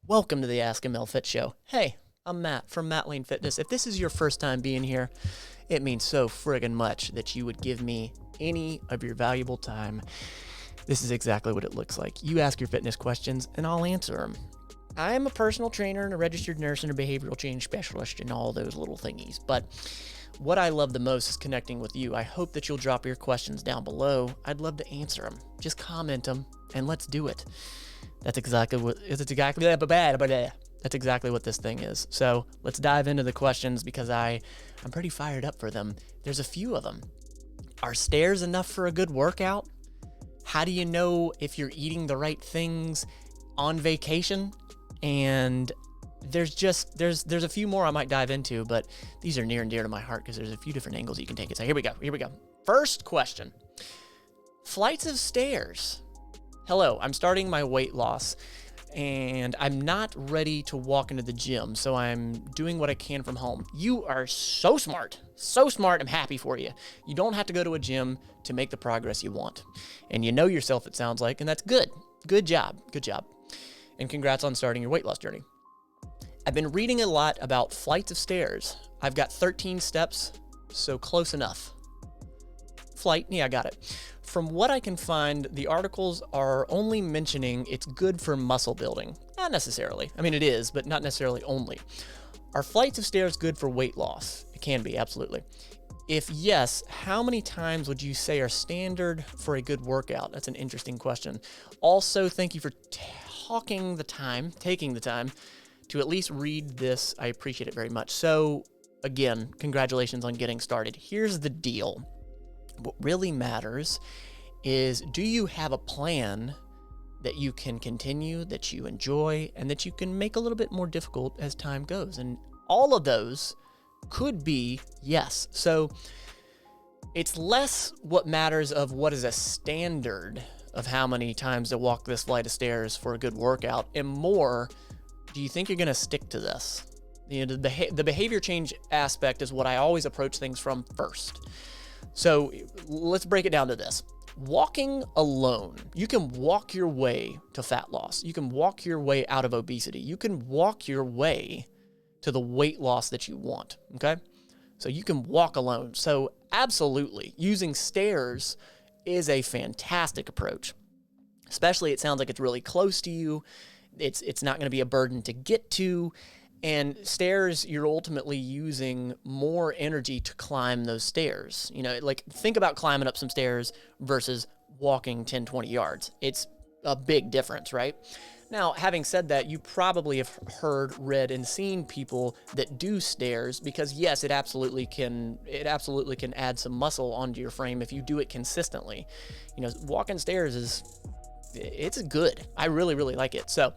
Welcome to the Ask ML Fit Show. Hey, I'm Matt from Matt Lane Fitness. If this is your first time being here, it means so friggin' much that you would give me any of your valuable time. This is exactly what it looks like. You ask your fitness questions and I'll answer them. I'm a personal trainer and a registered nurse and a behavioral change specialist and all those little thingies. But what I love the most is connecting with you. I hope that you'll drop your questions down below. I'd love to answer them. Just comment them and let's do it. That's exactly what this thing is. So let's dive into the questions because I'm pretty fired up for them. There's a few of them. Are stairs enough for a good workout? How do you know if you're eating the right things on vacation? And there's a few more I might dive into, but these are near and dear to my heart because there's a few different angles you can take it. So here we go. First question. Flights of stairs. Hello, I'm starting my weight loss and I'm not ready to walk into the gym, so I'm doing what I can from home. You are so smart. I'm happy for you. You don't have to go to a gym to make the progress you want. And you know yourself, it sounds like, and that's good. Good job. And congrats on starting your weight loss journey. I've been reading a lot about flights of stairs. I've got 13 steps, so close enough. Flight, yeah, I got it. From what I can find, the articles are only mentioning it's good for muscle building. Not necessarily. I mean, it is, but not necessarily only. Are flights of stairs good for weight loss? It can be, absolutely. If yes, how many times would you say are standard for a good workout? That's an interesting question. Also, thank you for taking the time to at least read this. I appreciate it very much. So, again, congratulations on getting started. Here's the deal. What really matters is, do you have a plan that you can continue, that you enjoy, and that you can make a little bit more difficult as time goes? And all of those could be yes. So it's less what matters of what is a standard of how many times to walk this flight of stairs for a good workout, and more, do you think you're going to stick to this? You know, the behavior change aspect is what I always approach things from first. So let's break it down to this. Walking alone, you can walk your way to fat loss. You can walk your way out of obesity. You can walk your way to the weight loss that you want, okay? So you can walk alone. So absolutely, using stairs is a fantastic approach. Especially, it sounds like it's really close to you. It's not going to be a burden to get to. And stairs, you're ultimately using more energy to climb those stairs. You know, like think about climbing up some stairs versus walking 10, 20 yards. It's a big difference, right? Now, having said that, you probably have heard, read, and seen people that do stairs because yes, it absolutely can add some muscle onto your frame if you do it consistently. You know, walking stairs it's good. I really, really like it. So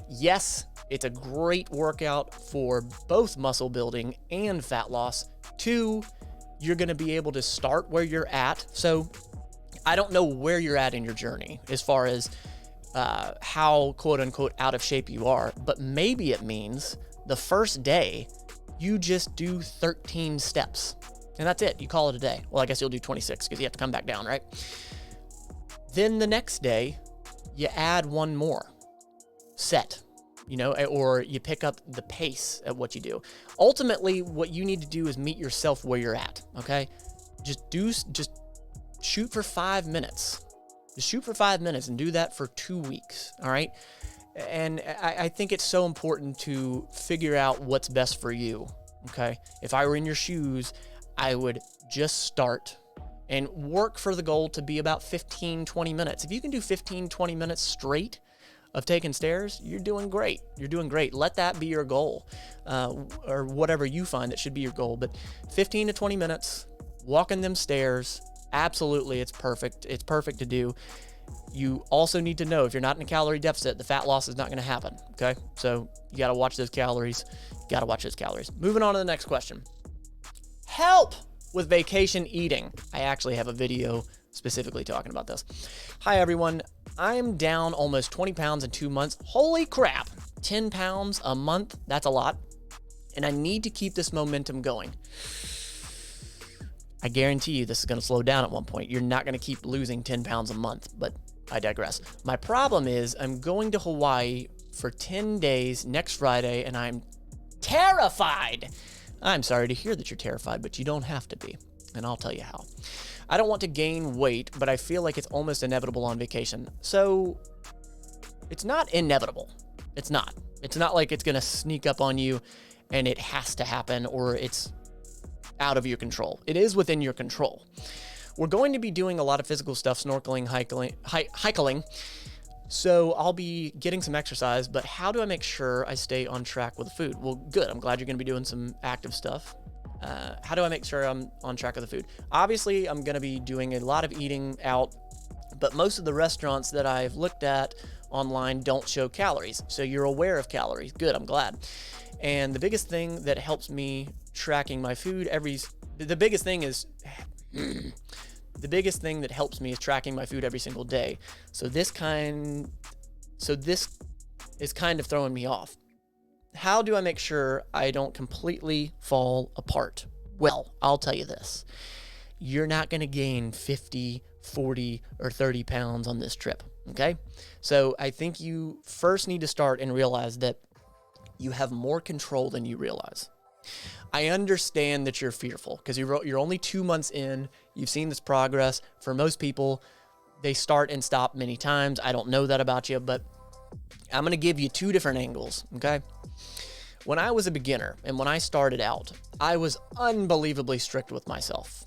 yes, it's a great workout for both muscle building and fat loss. 2, you're going to be able to start where you're at. So I don't know where you're at in your journey as far as how quote unquote out of shape you are, but maybe it means the first day you just do 13 steps and that's it. You call it a day. Well, I guess you'll do 26 because you have to come back down, right? Then the next day you add one more set, you know, or you pick up the pace at what you do. Ultimately, what you need to do is meet yourself where you're at, okay? Just shoot for 5 minutes. Just shoot for 5 minutes and do that for 2 weeks, all right? And I think it's so important to figure out what's best for you, okay? If I were in your shoes, I would just start and work for the goal to be about 15, 20 minutes. If you can do 15, 20 minutes straight of taking stairs, you're doing great. Let that be your goal, or whatever you find that should be your goal. But 15 to 20 minutes, walking them stairs, absolutely, it's perfect. It's perfect to do. You also need to know if you're not in a calorie deficit, the fat loss is not going to happen, okay? So you got to watch those calories. Moving on to the next question. Help with vacation eating. I actually have a video specifically talking about this. Hi, everyone. I'm down almost 20 pounds in 2 months. Holy crap. 10 pounds a month. That's a lot. And I need to keep this momentum going. I guarantee you this is going to slow down at one point. You're not going to keep losing 10 pounds a month, but I digress. My problem is I'm going to Hawaii for 10 days next Friday, and I'm terrified. I'm sorry to hear that you're terrified, but you don't have to be, and I'll tell you how. I don't want to gain weight, but I feel like it's almost inevitable on vacation. So it's not inevitable. It's not. It's not like it's going to sneak up on you and it has to happen or it's out of your control. It is within your control. We're going to be doing a lot of physical stuff, snorkeling, hiking. So I'll be getting some exercise, but how do I make sure I stay on track with the food? Well, good. I'm glad you're going to be doing some active stuff. How do I make sure I'm on track with the food? Obviously, I'm going to be doing a lot of eating out, but most of the restaurants that I've looked at online don't show calories. So you're aware of calories. Good. I'm glad. And the biggest thing that helps me tracking my food the biggest thing that helps me is tracking my food every single day. So this is kind of throwing me off. How do I make sure I don't completely fall apart? Well, I'll tell you this. You're not going to gain 50, 40, or 30 pounds on this trip, okay? So I think you first need to start and realize that you have more control than you realize. I understand that you're fearful because you're only 2 months in. You've seen this progress. For most people, they start and stop many times. I don't know that about you, but I'm going to give you two different angles, okay? When I was a beginner and when I started out, I was unbelievably strict with myself.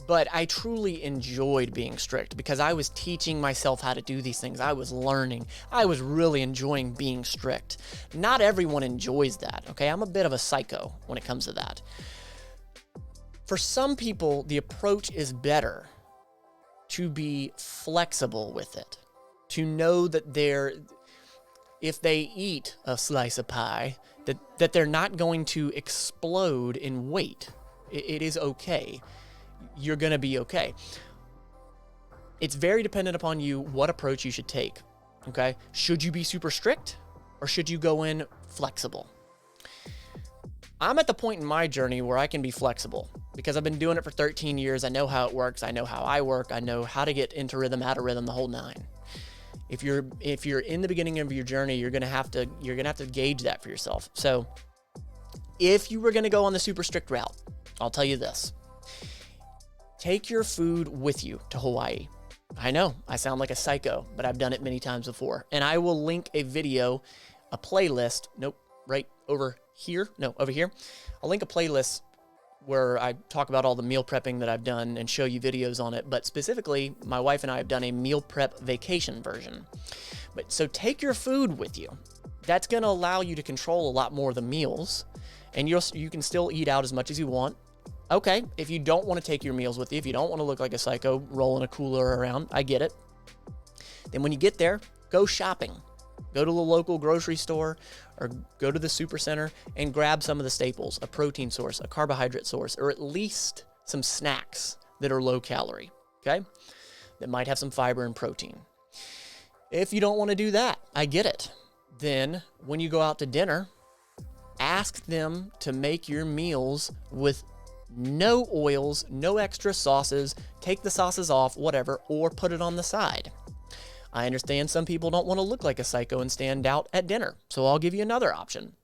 But I truly enjoyed being strict because I was teaching myself how to do these things. I was learning. I was really enjoying being strict. Not everyone enjoys that, okay? I'm a bit of a psycho when it comes to that. For some people, the approach is better to be flexible with it, to know that if they eat a slice of pie, that they're not going to explode in weight. It is okay. You're going to be okay. It's very dependent upon you what approach you should take, okay? Should you be super strict or should you go in flexible? I'm at the point in my journey where I can be flexible because I've been doing it for 13 years. I know how it works. I know how I work. I know how to get into rhythm, out of rhythm, the whole nine. If you're in the beginning of your journey, you're gonna have to gauge that for yourself. So if you were gonna go on the super strict route, I'll tell you this. Take your food with you to Hawaii. I know, I sound like a psycho, but I've done it many times before. And I will link a video, a playlist, over here. I'll link a playlist where I talk about all the meal prepping that I've done and show you videos on it. But specifically, my wife and I have done a meal prep vacation version. So take your food with you. That's gonna allow you to control a lot more of the meals, and you can still eat out as much as you want. Okay, if you don't want to take your meals with you, if you don't want to look like a psycho rolling a cooler around, I get it. Then when you get there, go shopping. Go to the local grocery store or go to the super center and grab some of the staples, a protein source, a carbohydrate source, or at least some snacks that are low calorie, okay? That might have some fiber and protein. If you don't want to do that, I get it. Then when you go out to dinner, ask them to make your meals with no oils, no extra sauces, take the sauces off, whatever, or put it on the side. I understand some people don't want to look like a psycho and stand out at dinner, so I'll give you another option.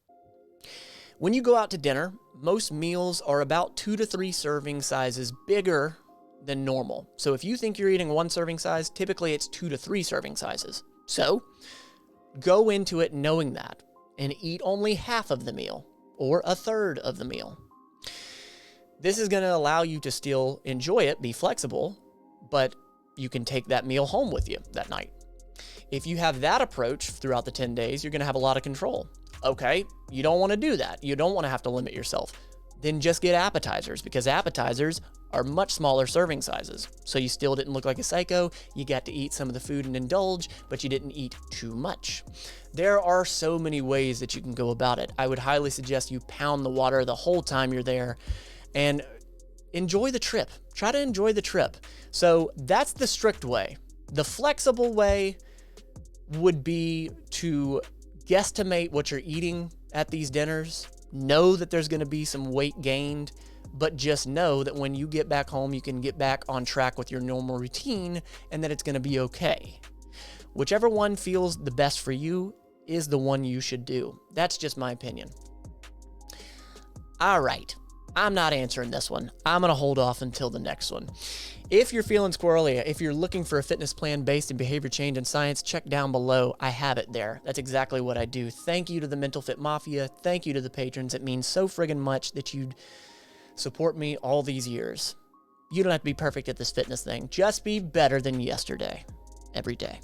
When you go out to dinner, most meals are about 2 to 3 serving sizes bigger than normal. So if you think you're eating 1 serving size, typically it's 2 to 3 serving sizes. So go into it knowing that and eat only half of the meal or a third of the meal. This is going to allow you to still enjoy it, be flexible, but you can take that meal home with you that night. If you have that approach throughout the 10 days, you're going to have a lot of control. Okay, you don't want to do that. You don't want to have to limit yourself. Then just get appetizers because appetizers are much smaller serving sizes. So you still didn't look like a psycho. You got to eat some of the food and indulge, but you didn't eat too much. There are so many ways that you can go about it. I would highly suggest you pound the water the whole time you're there and enjoy the trip. Try to enjoy the trip. So that's the strict way. The flexible way would be to guesstimate what you're eating at these dinners. Know that there's going to be some weight gained, but just know that when you get back home, you can get back on track with your normal routine and that it's going to be okay. Whichever one feels the best for you, is the one you should do. That's just my opinion. All right. I'm not answering this one. I'm going to hold off until the next one. If you're feeling squirrely, if you're looking for a fitness plan based in behavior change and science, check down below. I have it there. That's exactly what I do. Thank you to the Mental Fit Mafia. Thank you to the patrons. It means so friggin' much that you'd support me all these years. You don't have to be perfect at this fitness thing. Just be better than yesterday. Every day.